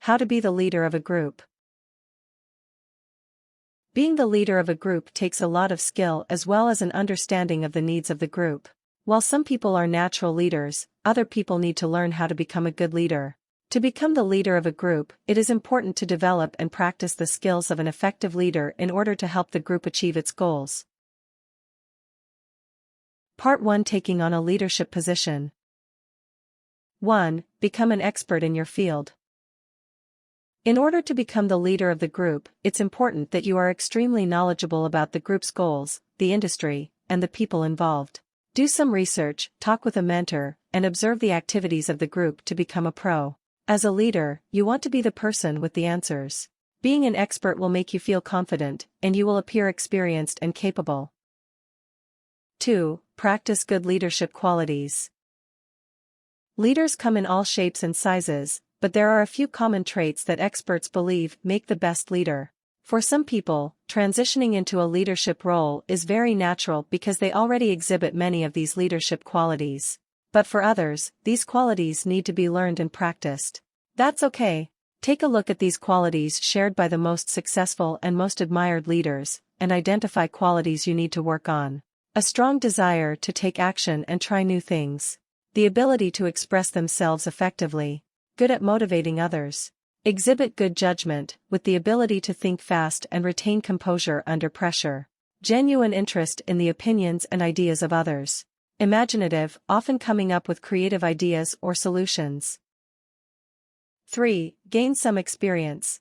How to be the leader of a group. Being the leader of a group takes a lot of skill as well as an understanding of the needs of the group. While some people are natural leaders, other people need to learn how to become a good leader. To become the leader of a group, it is important to develop and practice the skills of an effective leader in order to help the group achieve its goals. Part 1. Taking on a leadership position. 1. Become an expert in your field. In order to become the leader of the group, it's important that you are extremely knowledgeable about the group's goals, the industry, and the people involved. Do some research, talk with a mentor, and observe the activities of the group to become a pro. As a leader, you want to be the person with the answers. Being an expert will make you feel confident, and you will appear experienced and capable. 2. Practice good leadership qualities. Leaders come in all shapes and sizes, but there are a few common traits that experts believe make the best leader. For some people, transitioning into a leadership role is very natural because they already exhibit many of these leadership qualities. But for others, these qualities need to be learned and practiced. That's okay. Take a look at these qualities shared by the most successful and most admired leaders, and identify qualities you need to work on. A strong desire to take action and try new things. The ability to express themselves effectively. Good at motivating others. Exhibit good judgment, with the ability to think fast and retain composure under pressure. Genuine interest in the opinions and ideas of others. Imaginative, often coming up with creative ideas or solutions. 3. Gain some experience.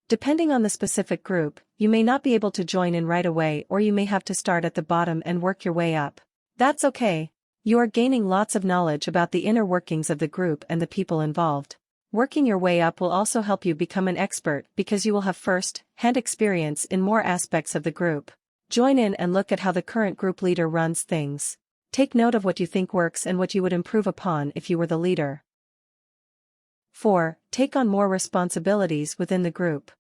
Depending on the specific group, you may not be able to join in right away, or you may have to start at the bottom and work your way up. That's okay. You are gaining lots of knowledge about the inner workings of the group and the people involved. Working your way up will also help you become an expert because you will have first-hand experience in more aspects of the group. Join in and look at how the current group leader runs things. Take note of what you think works and what you would improve upon if you were the leader. 4. Take on more responsibilities within the group.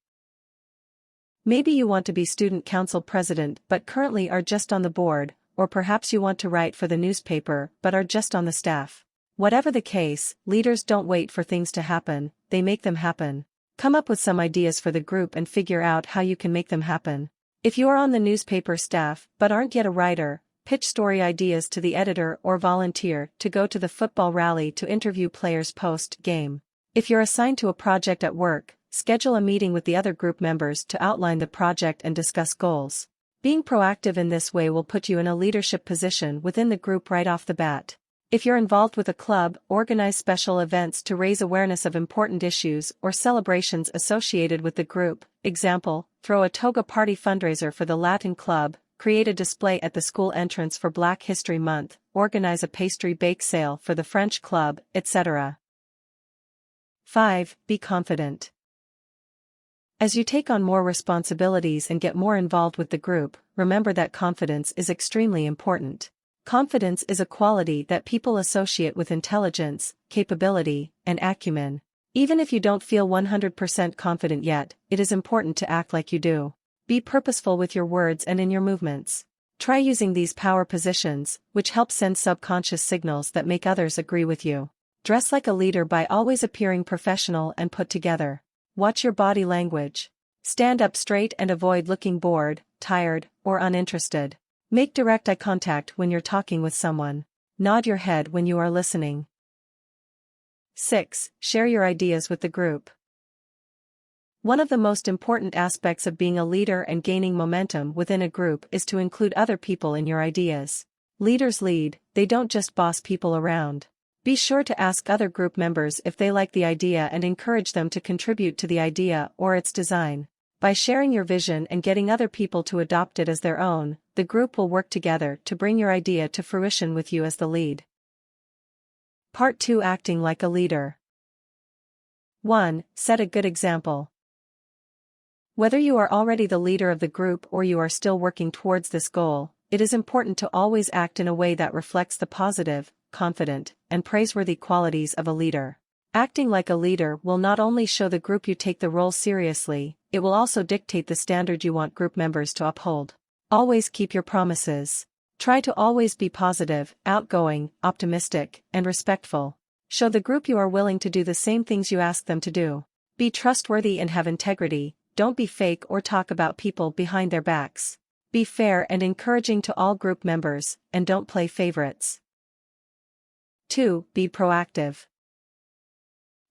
Maybe you want to be student council president but currently are just on the board, or perhaps you want to write for the newspaper but are just on the staff. Whatever the case, leaders don't wait for things to happen, they make them happen. Come up with some ideas for the group and figure out how you can make them happen. If you are on the newspaper staff but aren't yet a writer, pitch story ideas to the editor or volunteer to go to the football rally to interview players post-game. If you're assigned to a project at work, schedule a meeting with the other group members to outline the project and discuss goals. Being proactive in this way will put you in a leadership position within the group right off the bat. If you're involved with a club, organize special events to raise awareness of important issues or celebrations associated with the group. Example, throw a toga party fundraiser for the Latin Club, create a display at the school entrance for Black History Month, organize a pastry bake sale for the French Club, etc. 5. Be confident. As you take on more responsibilities and get more involved with the group, remember that confidence is extremely important. Confidence is a quality that people associate with intelligence, capability, and acumen. Even if you don't feel 100% confident yet, it is important to act like you do. Be purposeful with your words and in your movements. Try using these power positions, which help send subconscious signals that make others agree with you. Dress like a leader by always appearing professional and put together. Watch your body language. Stand up straight and avoid looking bored, tired, or uninterested. Make direct eye contact when you're talking with someone. Nod your head when you are listening. 6. Share your ideas with the group. One of the most important aspects of being a leader and gaining momentum within a group is to include other people in your ideas. Leaders lead, they don't just boss people around. Be sure to ask other group members if they like the idea and encourage them to contribute to the idea or its design. By sharing your vision and getting other people to adopt it as their own, the group will work together to bring your idea to fruition with you as the lead. Part 2. Acting like a leader. 1. Set a good example. Whether you are already the leader of the group or you are still working towards this goal, it is important to always act in a way that reflects the positive, confident, and praiseworthy qualities of a leader. Acting like a leader will not only show the group you take the role seriously, it will also dictate the standard you want group members to uphold. Always keep your promises. Try to always be positive, outgoing, optimistic, and respectful. Show the group you are willing to do the same things you ask them to do. Be trustworthy and have integrity, don't be fake or talk about people behind their backs. Be fair and encouraging to all group members, and don't play favorites. 2. Be proactive.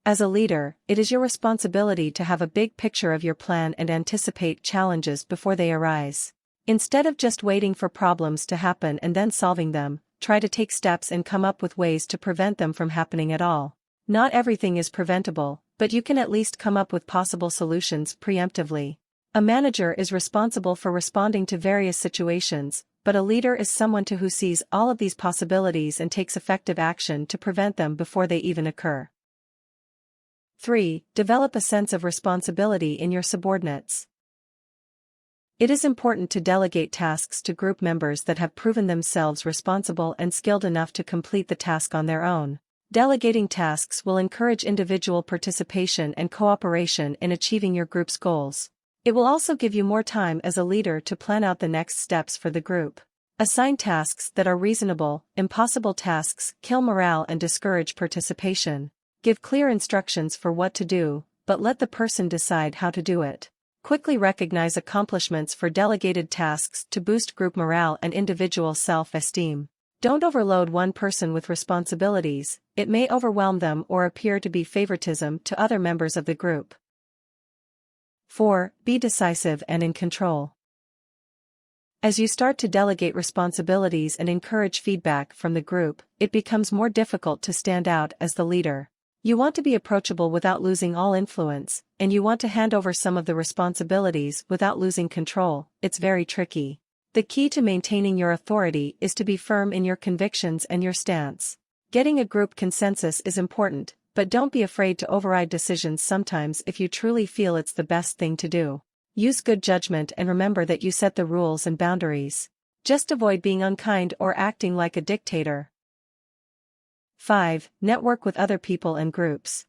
As a leader, it is your responsibility to have a big picture of your plan and anticipate challenges before they arise. Instead of just waiting for problems to happen and then solving them, try to take steps and come up with ways to prevent them from happening at all. Not everything is preventable, but you can at least come up with possible solutions preemptively. A manager is responsible for responding to various situations, but a leader is someone who sees all of these possibilities and takes effective action to prevent them before they even occur. 3. Develop a sense of responsibility in your subordinates. It is important to delegate tasks to group members that have proven themselves responsible and skilled enough to complete the task on their own. Delegating tasks will encourage individual participation and cooperation in achieving your group's goals. It will also give you more time as a leader to plan out the next steps for the group. Assign tasks that are reasonable. Impossible tasks kill morale and discourage participation. Give clear instructions for what to do, but let the person decide how to do it. Quickly recognize accomplishments for delegated tasks to boost group morale and individual self-esteem. Don't overload one person with responsibilities, it may overwhelm them or appear to be favoritism to other members of the group. 4. Be decisive and in control. As you start to delegate responsibilities and encourage feedback from the group, it becomes more difficult to stand out as the leader. You want to be approachable without losing all influence, and you want to hand over some of the responsibilities without losing control. It's very tricky. The key to maintaining your authority is to be firm in your convictions and your stance. Getting a group consensus is important, but don't be afraid to override decisions sometimes if you truly feel it's the best thing to do. Use good judgment and remember that you set the rules and boundaries. Just avoid being unkind or acting like a dictator. 5. Network with other people and groups.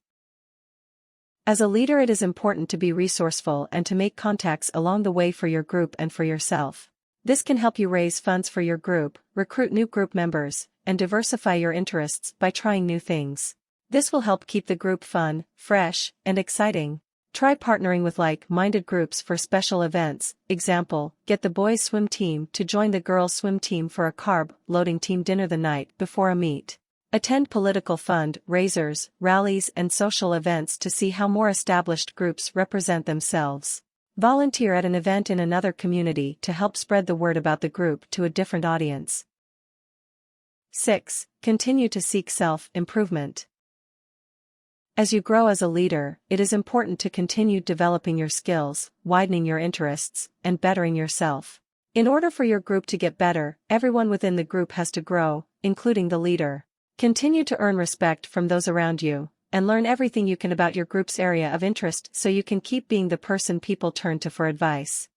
As a leader, it is important to be resourceful and to make contacts along the way for your group and for yourself. This can help you raise funds for your group, recruit new group members, and diversify your interests by trying new things. This will help keep the group fun, fresh, and exciting. Try partnering with like-minded groups for special events. Example, get the boys' swim team to join the girls' swim team for a carb-loading team dinner the night before a meet. Attend political fund-raisers, rallies and social events to see how more established groups represent themselves. Volunteer at an event in another community to help spread the word about the group to a different audience. 6. Continue to seek self-improvement. As you grow as a leader, it is important to continue developing your skills, widening your interests, and bettering yourself. In order for your group to get better, everyone within the group has to grow, including the leader. Continue to earn respect from those around you, and learn everything you can about your group's area of interest so you can keep being the person people turn to for advice.